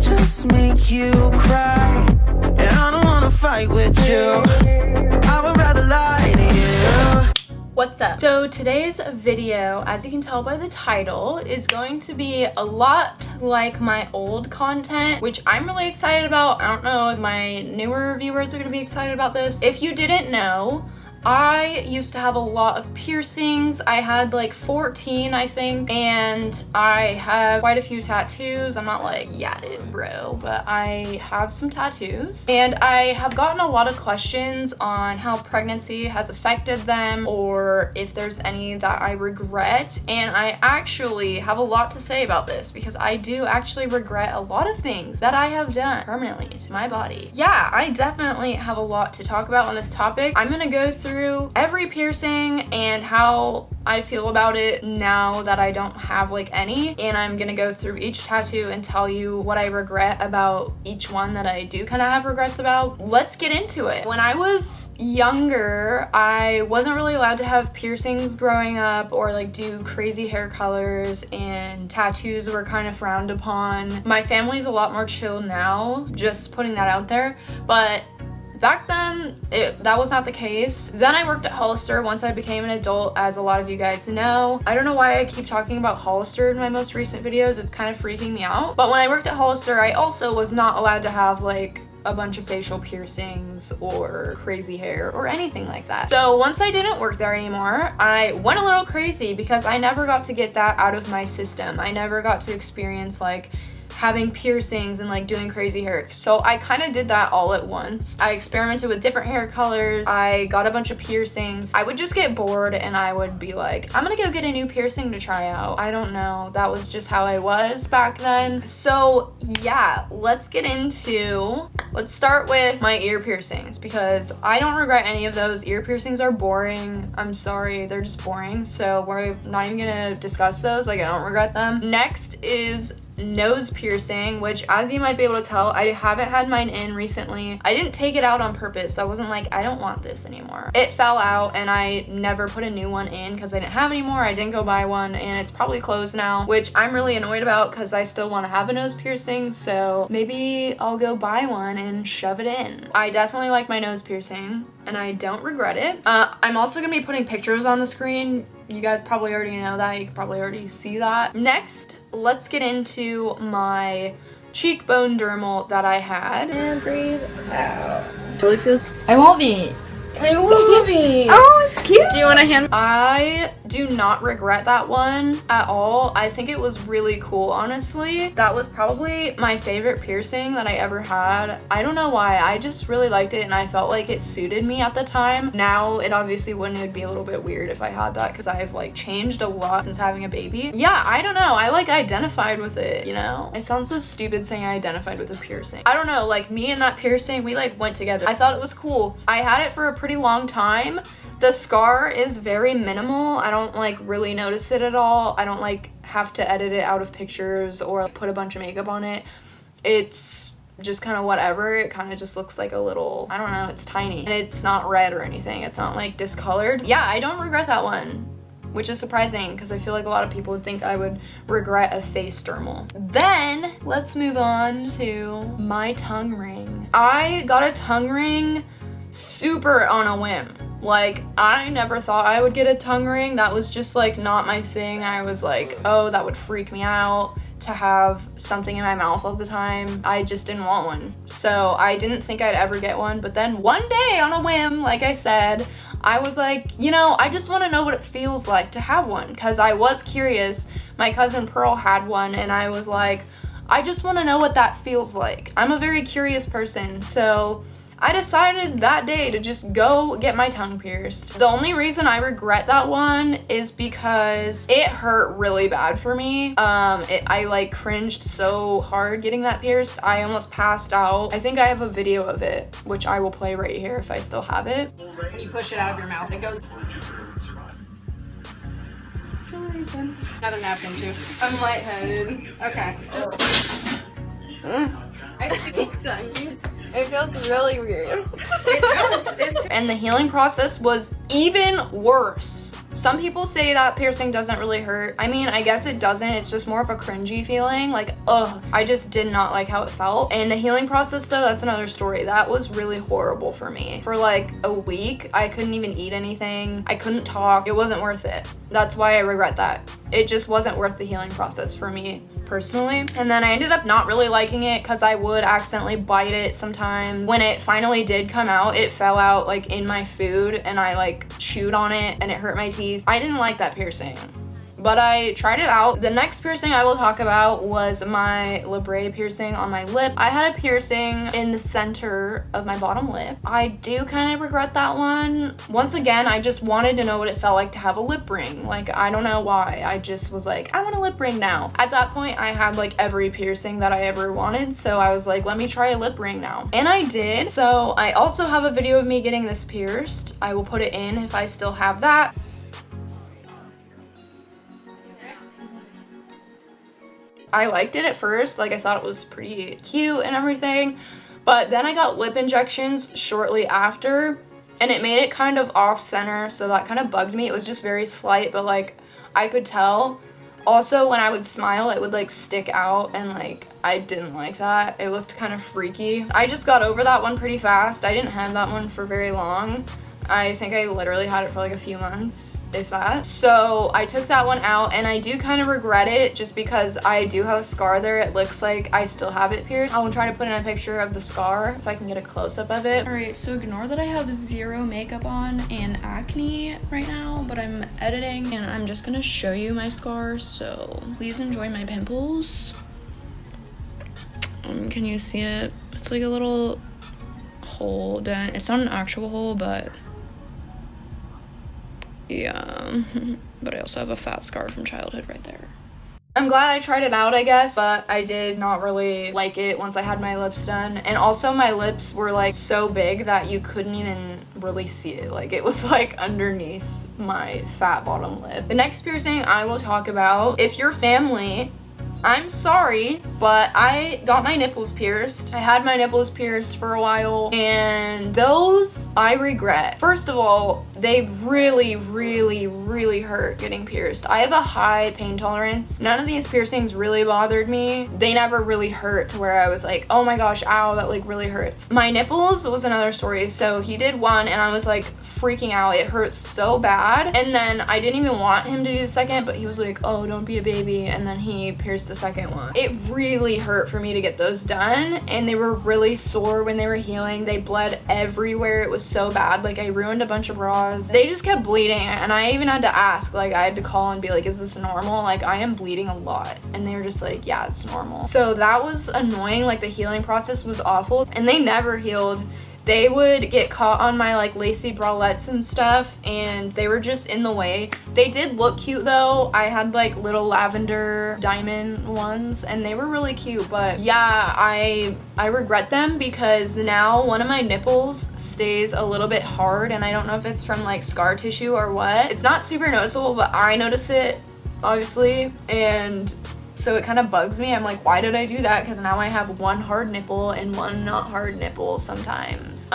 just make you cry. And I don't wanna fight with you, I would rather lie to you. What's up? So today's video, as you can tell by the title, is going to be a lot like my old content, which I'm really excited about. I don't know if my newer viewers are gonna be excited about this. If you didn't know, I used to have a lot of piercings. I had like 14, I think, and I have quite a few tattoos. I'm not like yadded, bro, but I have some tattoos. And I have gotten a lot of questions on how pregnancy has affected them or if there's any that I regret. And I actually have a lot to say about this because I do actually regret a lot of things that I have done permanently to my body. Yeah, I definitely have a lot to talk about on this topic. I'm gonna go through every piercing and how I feel about it now that I don't have like any, and I'm gonna go through each tattoo and tell you what I regret about each one that I do kind of have regrets about. Let's get into it. When I was younger, I wasn't really allowed to have piercings growing up or like do crazy hair colors, and tattoos were kind of frowned upon. My family's a lot more chill now, just putting that out there, but back then, that was not the case. Then I worked at Hollister once I became an adult, as a lot of you guys know. I don't know why I keep talking about Hollister in my most recent videos. It's kind of freaking me out. But when I worked at Hollister, I also was not allowed to have like a bunch of facial piercings or crazy hair or anything like that. So once I didn't work there anymore, I went a little crazy because I never got to get that out of my system. I never got to experience like having piercings and like doing crazy hair. So I kind of did that all at once. I experimented with different hair colors. I got a bunch of piercings. I would just get bored and I would be like, I'm gonna go get a new piercing to try out. I don't know. That was just how I was back then. So yeah, let's start with my ear piercings because I don't regret any of those. Ear piercings are boring. I'm sorry, they're just boring. So we're not even gonna discuss those. Like, I don't regret them. Next is nose piercing, which, as you might be able to tell, I haven't had mine in recently. I didn't take it out on purpose. I wasn't like, I don't want this anymore. It fell out and I never put a new one in because I didn't have any more. I didn't go buy one and it's probably closed now, which I'm really annoyed about because I still want to have a nose piercing. So maybe I'll go buy one and shove it in. I definitely like my nose piercing and I don't regret it. I'm also gonna be putting pictures on the screen. You guys probably already know that. You can probably already see that. Next, let's get into my cheekbone dermal that I had. And breathe out. It really feels... I love it. I love it. Oh, it's cute. Do you want a hand? I do not regret that one at all. I think it was really cool, honestly. That was probably my favorite piercing that I ever had. I don't know why. I just really liked it and I felt like it suited me at the time. Now, it obviously wouldn't. It would be a little bit weird if I had that because I've like changed a lot since having a baby. Yeah, I don't know. I like identified with it, you know? It sounds so stupid saying I identified with a piercing. I don't know, like me and that piercing, we like went together. I thought it was cool. I had it for a pretty long time. The scar is very minimal. I don't like really notice it at all. I don't like have to edit it out of pictures or put a bunch of makeup on it. It's just kind of whatever. It kind of just looks like a little, I don't know, it's tiny. And it's not red or anything. It's not like discolored. Yeah, I don't regret that one, which is surprising because I feel like a lot of people would think I would regret a face dermal. Then let's move on to my tongue ring. I got a tongue ring super on a whim. Like, I never thought I would get a tongue ring. That was just like not my thing. I was like, oh, that would freak me out to have something in my mouth all the time. I just didn't want one. So I didn't think I'd ever get one. But then one day on a whim, like I said, I was like, you know, I just want to know what it feels like to have one because I was curious. My cousin Pearl had one and I was like, I just want to know what that feels like. I'm a very curious person. So I decided that day to just go get my tongue pierced. The only reason I regret that one is because it hurt really bad for me. I like cringed so hard getting that pierced. I almost passed out. I think I have a video of it, which I will play right here if I still have it. When you push it out of your mouth, it goes. Another napkin too. I'm lightheaded. Okay. Just. I speak tongue. It feels really weird. It's And the healing process was even worse. Some people say that piercing doesn't really hurt. I mean, I guess it doesn't. It's just more of a cringy feeling. Like, ugh, I just did not like how it felt. And the healing process though, that's another story. That was really horrible for me. For like a week, I couldn't even eat anything. I couldn't talk. It wasn't worth it. That's why I regret that. It just wasn't worth the healing process for me personally. And then I ended up not really liking it because I would accidentally bite it sometimes. When it finally did come out, it fell out like in my food and I like chewed on it and it hurt my teeth. I didn't like that piercing, but I tried it out. The next piercing I will talk about was my labret piercing on my lip. I had a piercing in the center of my bottom lip. I do kind of regret that one. Once again, I just wanted to know what it felt like to have a lip ring. Like, I don't know why. I just was like, I want a lip ring now. At that point, I had like every piercing that I ever wanted, so I was like, let me try a lip ring now. And I did. So I also have a video of me getting this pierced. I will put it in if I still have that. I liked it at first, like I thought it was pretty cute and everything, but then I got lip injections shortly after and it made it kind of off center, so that kind of bugged me. It was just very slight, but like I could tell. Also, when I would smile, it would like stick out and like I didn't like that. It looked kind of freaky. I just got over that one pretty fast. I didn't have that one for very long. I think I literally had it for like a few months, if that. So I took that one out and I do kind of regret it just because I do have a scar there. It looks like I still have it pierced. I will try to put in a picture of the scar if I can get a close-up of it. All right, so ignore that I have zero makeup on and acne right now, but I'm editing and I'm just gonna show you my scar, so please enjoy my pimples. Can you see it? It's like a little hole dent. It's not an actual hole, but yeah, but I also have a fat scar from childhood right there. I'm glad I tried it out, I guess, but I did not really like it once I had my lips done. And also my lips were like so big that you couldn't even really see it. Like it was like underneath my fat bottom lip. The next piercing I will talk about, if your family, I'm sorry, but I got my nipples pierced. I had my nipples pierced for a while, and those I regret. First of all, they really, really, really hurt getting pierced. I have a high pain tolerance. None of these piercings really bothered me. They never really hurt to where I was like, oh my gosh, ow, that like really hurts. My nipples was another story. So he did one and I was like freaking out. It hurt so bad. And then I didn't even want him to do the second, but he was like, oh, don't be a baby. And then he pierced the second one. It really hurt for me to get those done, and they were really sore when they were healing. They bled everywhere. It was so bad. Like I ruined a bunch of bras. They just kept bleeding, and I even had to ask, like I had to call and be like, is this normal? Like I am bleeding a lot. And they were just like, yeah, it's normal. So that was annoying. Like the healing process was awful, and they never healed. They would get caught on my like lacy bralettes and stuff, and they were just in the way. They did look cute though. I had like little lavender diamond ones and they were really cute, but yeah, I regret them because now one of my nipples stays a little bit hard, and I don't know if it's from like scar tissue or what. It's not super noticeable, but I notice it obviously, and so it kind of bugs me. I'm like, why did I do that? Because now I have one hard nipple and one not hard nipple sometimes.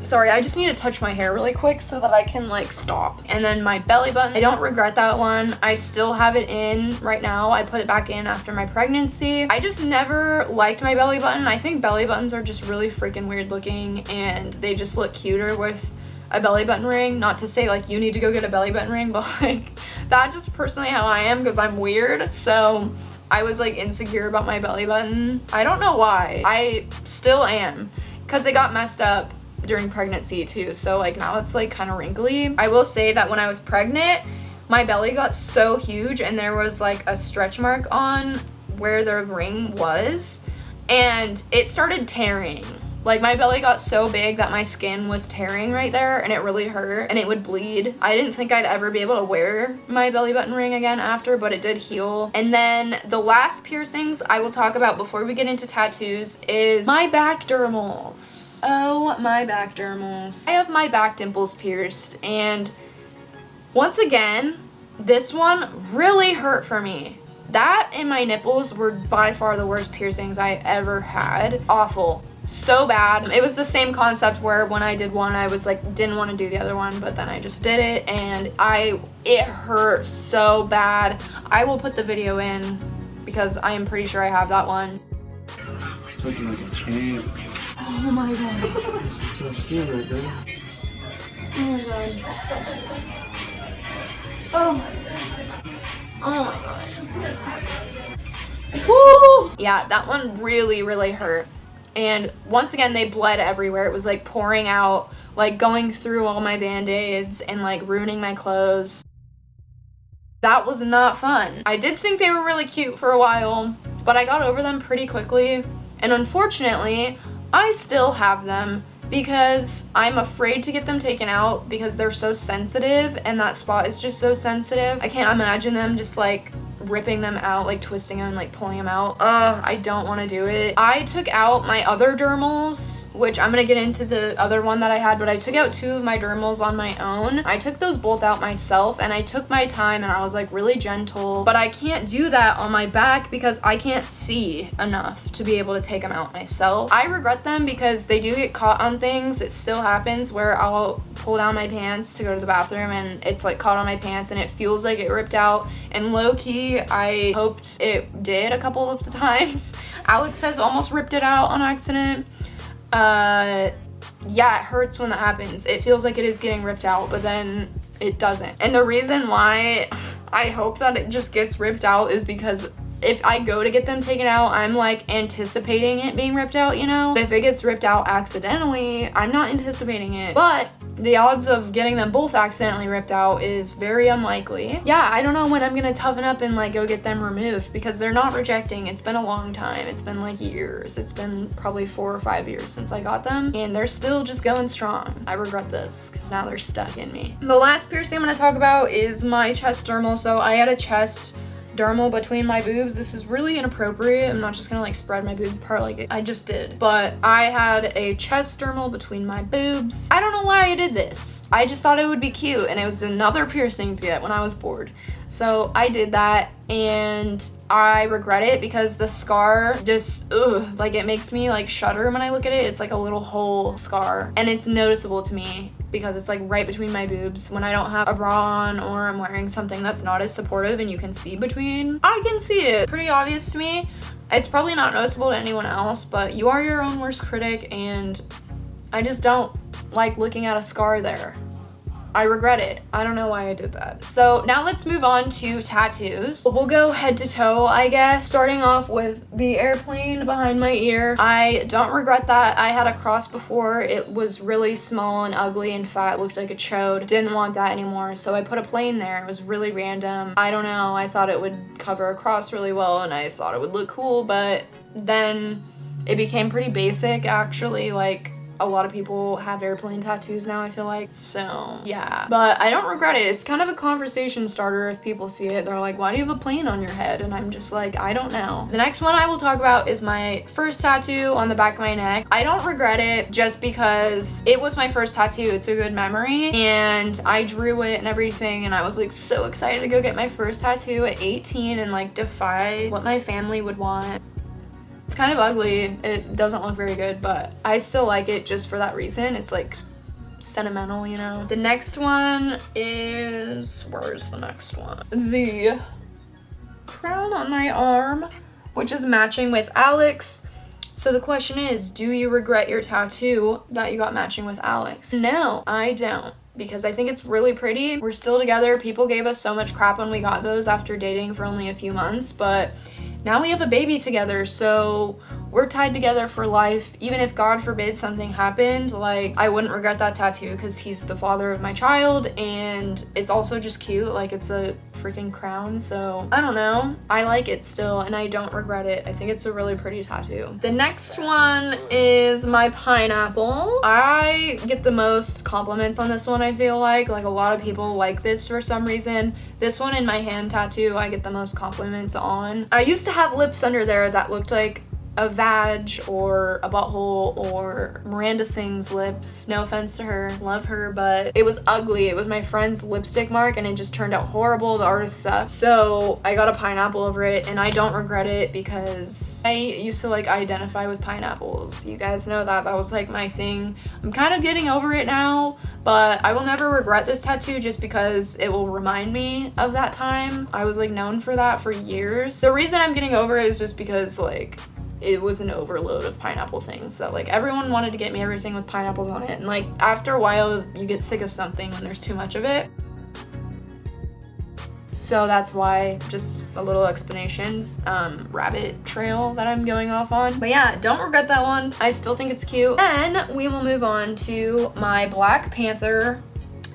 Sorry, I just need to touch my hair really quick so that I can like stop. And then my belly button, I don't regret that one. I still have it in right now. I put it back in after my pregnancy. I just never liked my belly button. I think belly buttons are just really freaking weird looking, and they just look cuter with a belly button ring. Not to say like you need to go get a belly button ring, but like that's just personally how I am because I'm weird. So I was like insecure about my belly button. I don't know why. I still am, because it got messed up during pregnancy too. So like now it's like kind of wrinkly. I will say that when I was pregnant, my belly got so huge and there was like a stretch mark on where the ring was, and it started tearing. Like my belly got so big that my skin was tearing right there, and it really hurt and it would bleed. I didn't think I'd ever be able to wear my belly button ring again after, but it did heal. And then the last piercings I will talk about before we get into tattoos is my back dermals. Oh, my back dermals. I have my back dimples pierced, and once again, this one really hurt for me. That and my nipples were by far the worst piercings I ever had. Awful. So bad. It was the same concept where when I did one, I was like, didn't want to do the other one, but then I just did it and it hurt so bad. I will put the video in because I am pretty sure I have that one. Looking like a champ. Oh my god. Oh my god. Oh my god. Woo! Yeah, that one really, really hurt. And once again, they bled everywhere. It was like pouring out, like going through all my band-aids and like ruining my clothes. That was not fun. I did think they were really cute for a while, but I got over them pretty quickly. And unfortunately, I still have them because I'm afraid to get them taken out because they're so sensitive and that spot is just so sensitive. I can't imagine them just like ripping them out, like twisting them, like pulling them out. I don't want to do it. I took out my other dermals, which I'm gonna get into the other one that I had, but I took out 2 of my dermals on my own. I took those both out myself and I took my time and I was like really gentle, but I can't do that on my back because I can't see enough to be able to take them out myself. I regret them because they do get caught on things. It still happens where I'll pull down my pants to go to the bathroom and it's like caught on my pants and it feels like it ripped out, and low-key I hoped it did a couple of the times. Alex has almost ripped it out on accident. Yeah, it hurts when that happens. It feels like it is getting ripped out, but then it doesn't. And the reason why I hope that it just gets ripped out is because if I go to get them taken out, I'm like anticipating it being ripped out, you know? But if it gets ripped out accidentally, I'm not anticipating it. But the odds of getting them both accidentally ripped out is very unlikely. Yeah, I don't know when I'm gonna toughen up and like go get them removed because they're not rejecting. It's been a long time. It's been like years. It's been probably 4 or 5 years since I got them and they're still just going strong. I regret this because now they're stuck in me. The last piercing I'm gonna talk about is my chest dermal. So I had a chest dermal between my boobs. This is really inappropriate. I'm not just gonna like spread my boobs apart like I just did, but I had a chest dermal between my boobs. I don't know why I did this. I just thought it would be cute and it was another piercing to get when I was bored. So I did that and I regret it because the scar just, like it makes me like shudder when I look at it. It's like a little hole scar and it's noticeable to me because it's like right between my boobs when I don't have a bra on or I'm wearing something that's not as supportive and you can see between. I can see it. Pretty obvious to me. It's probably not noticeable to anyone else, but you are your own worst critic and I just don't like looking at a scar there. I regret it. I don't know why I did that. So now let's move on to tattoos. We'll go head to toe, I guess. Starting off with the airplane behind my ear. I don't regret that. I had a cross before. It was really small and ugly and fat. It looked like a chode. Didn't want that anymore. So I put a plane there. It was really random. I don't know. I thought it would cover a cross really well and I thought it would look cool, but then it became pretty basic actually. Like, a lot of people have airplane tattoos now, I feel like. So, yeah. But I don't regret it. It's kind of a conversation starter if people see it. They're like, why do you have a plane on your head? And I'm just like, I don't know. The next one I will talk about is my first tattoo on the back of my neck. I don't regret it just because it was my first tattoo. It's a good memory. And I drew it and everything. And I was like so excited to go get my first tattoo at 18 and like defy what my family would want. It's kind of ugly. It doesn't look very good, but I still like it just for that reason. It's like sentimental, you know? The next one is, where's the next one? The crown on my arm, which is matching with Alex. So the question is, do you regret your tattoo that you got matching with Alex? No, I don't. Because I think it's really pretty. We're still together. People gave us so much crap when we got those after dating for only a few months, but now we have a baby together, so we're tied together for life. Even if God forbid something happened, like I wouldn't regret that tattoo because he's the father of my child and it's also just cute. Like it's a freaking crown, so I don't know. I like it still and I don't regret it. I think it's a really pretty tattoo. The next one is my pineapple. I get the most compliments on this one, I feel like. Like a lot of people like this for some reason. This one in my hand tattoo, I get the most compliments on. I used to have lips under there that looked like a vag or a butthole or Miranda Sings lips. No offense to her, love her, but it was ugly. It was my friend's lipstick mark and it just turned out horrible. The artist sucked. So I got a pineapple over it and I don't regret it because I used to like identify with pineapples. You guys know that was like my thing. I'm kind of getting over it now, but I will never regret this tattoo just because it will remind me of that time. I was like known for that for years. The reason I'm getting over it is just because like it was an overload of pineapple things that like everyone wanted to get me everything with pineapples on it, and like after a while you get sick of something when there's too much of it. So that's why, just a little explanation, rabbit trail that I'm going off on. But yeah, don't regret that one. I still think it's cute. Then we will move on to my Black Panther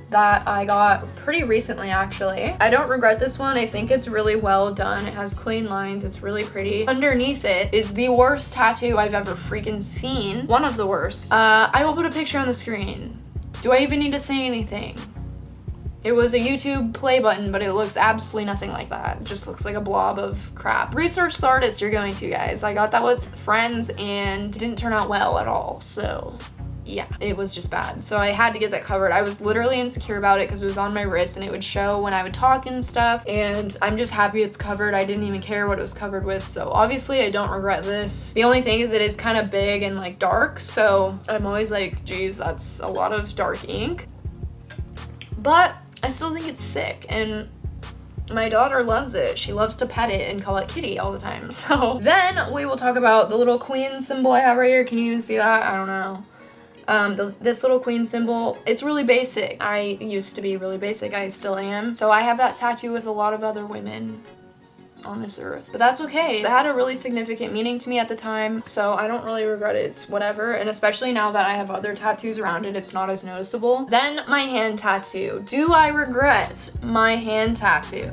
that I got pretty recently actually. I don't regret this one. I think it's really well done. It has clean lines. It's really pretty. Underneath it is the worst tattoo I've ever freaking seen. One of the worst. I will put a picture on the screen. Do I even need to say anything? It was a YouTube play button, but it looks absolutely nothing like that. It just looks like a blob of crap. Research the artist you're going to, guys. I got that with friends and it didn't turn out well at all, so yeah, it was just bad. So I had to get that covered. I was literally insecure about it because it was on my wrist and it would show when I would talk and stuff, and I'm just happy it's covered. I didn't even care what it was covered with, so obviously I don't regret this. The only thing is it is kind of big and like dark, so I'm always like, geez, that's a lot of dark ink. But I still think it's sick, and my daughter loves it. She loves to pet it and call it kitty all the time. So then we will talk about the little queen symbol I have right here. Can you even see that? I don't know. This little queen symbol, it's really basic. I used to be really basic. I still am. So I have that tattoo with a lot of other women on this earth, but that's okay. It had a really significant meaning to me at the time, so I don't really regret it. It's whatever, and especially now that I have other tattoos around it, it's not as noticeable. Then my hand tattoo. Do I regret my hand tattoo?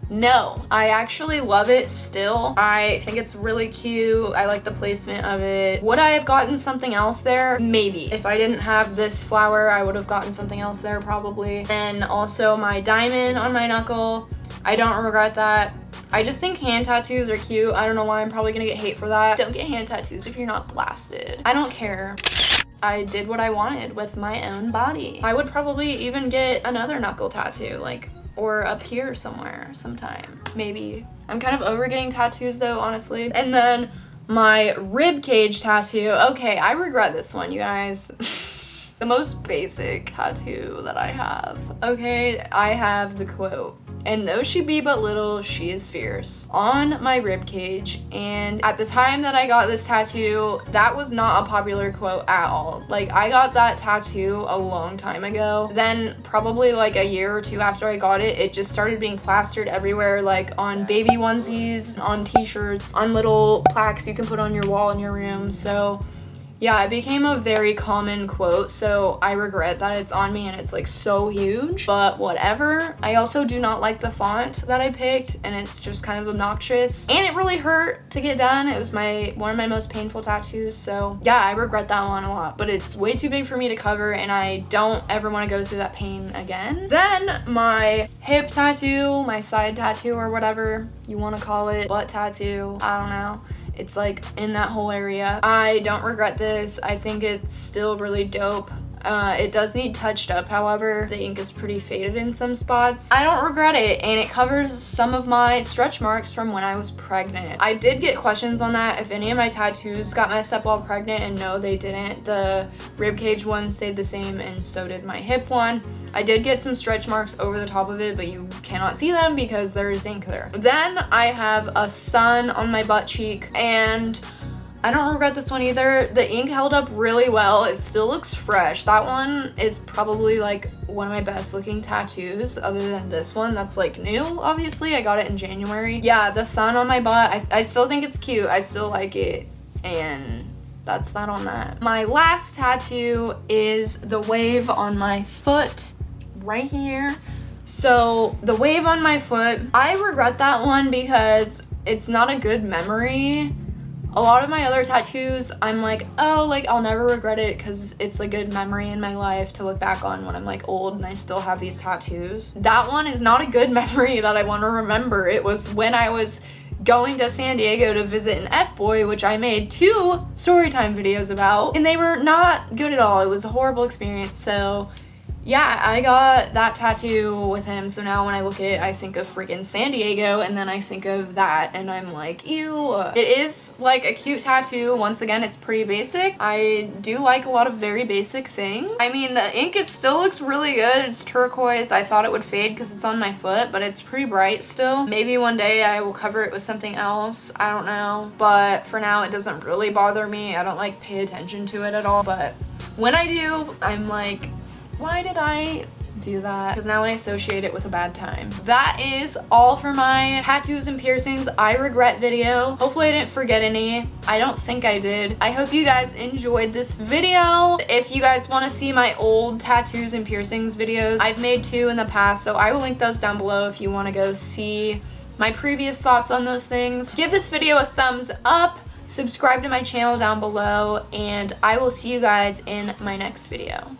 No, I actually love it still. I think it's really cute. I like the placement of it. Would I have gotten something else there? Maybe. If I didn't have this flower, I would have gotten something else there probably. And also my diamond on my knuckle. I don't regret that. I just think hand tattoos are cute. I don't know why I'm probably gonna get hate for that. Don't get hand tattoos if you're not blasted. I don't care. I did what I wanted with my own body. I would probably even get another knuckle tattoo, like, or up here somewhere sometime, maybe. I'm kind of over getting tattoos though, honestly. And then my rib cage tattoo. Okay, I regret this one, you guys. The most basic tattoo that I have. Okay, I have the quote, "And though she be but little, she is fierce," on my rib cage. And at the time that I got this tattoo, that was not a popular quote at all. Like, I got that tattoo a long time ago. Then probably like a year or two after I got it, it just started being plastered everywhere, like on baby onesies, on t-shirts, on little plaques you can put on your wall in your room. So yeah, it became a very common quote, so I regret that it's on me and it's like so huge, but whatever. I also do not like the font that I picked, and it's just kind of obnoxious, and it really hurt to get done. It was one of my most painful tattoos, so yeah, I regret that one a lot, but it's way too big for me to cover and I don't ever want to go through that pain again. Then my hip tattoo, my side tattoo, or whatever you want to call it, butt tattoo, I don't know. It's like in that whole area. I don't regret this. I think it's still really dope. It does need touched up, however. The ink is pretty faded in some spots. I don't regret it, and it covers some of my stretch marks from when I was pregnant. I did get questions on that, if any of my tattoos got messed up while pregnant, and no, they didn't. The ribcage one stayed the same, and so did my hip one. I did get some stretch marks over the top of it, but you cannot see them because there is ink there. Then I have a sun on my butt cheek, and I don't regret this one either. The ink held up really well. It still looks fresh. That one is probably like one of my best looking tattoos other than this one that's like new, obviously. I got it in January. Yeah, the sun on my butt, I still think it's cute. I still like it, and that's that on that. My last tattoo is the wave on my foot right here. So the wave on my foot, I regret that one because it's not a good memory. A lot of my other tattoos, I'm like, oh, like I'll never regret it because it's a good memory in my life to look back on when I'm like old and I still have these tattoos. That one is not a good memory that I want to remember. It was when I was going to San Diego to visit an F-boy, which I made 2 storytime videos about, and they were not good at all. It was a horrible experience. So yeah, I got that tattoo with him, so now when I look at it, I think of freaking San Diego, and then I think of that, and I'm like, ew. It is like a cute tattoo. Once again, it's pretty basic. I do like a lot of very basic things. I mean, the ink, it still looks really good. It's turquoise. I thought it would fade because it's on my foot, but it's pretty bright still. Maybe one day I will cover it with something else. I don't know, but for now, it doesn't really bother me. I don't like pay attention to it at all, but when I do, I'm like, why did I do that? Because now I associate it with a bad time. That is all for my tattoos and piercings I regret video. Hopefully I didn't forget any. I don't think I did. I hope you guys enjoyed this video. If you guys want to see my old tattoos and piercings videos, I've made 2 in the past, so I will link those down below if you want to go see my previous thoughts on those things. Give this video a thumbs up, subscribe to my channel down below, and I will see you guys in my next video.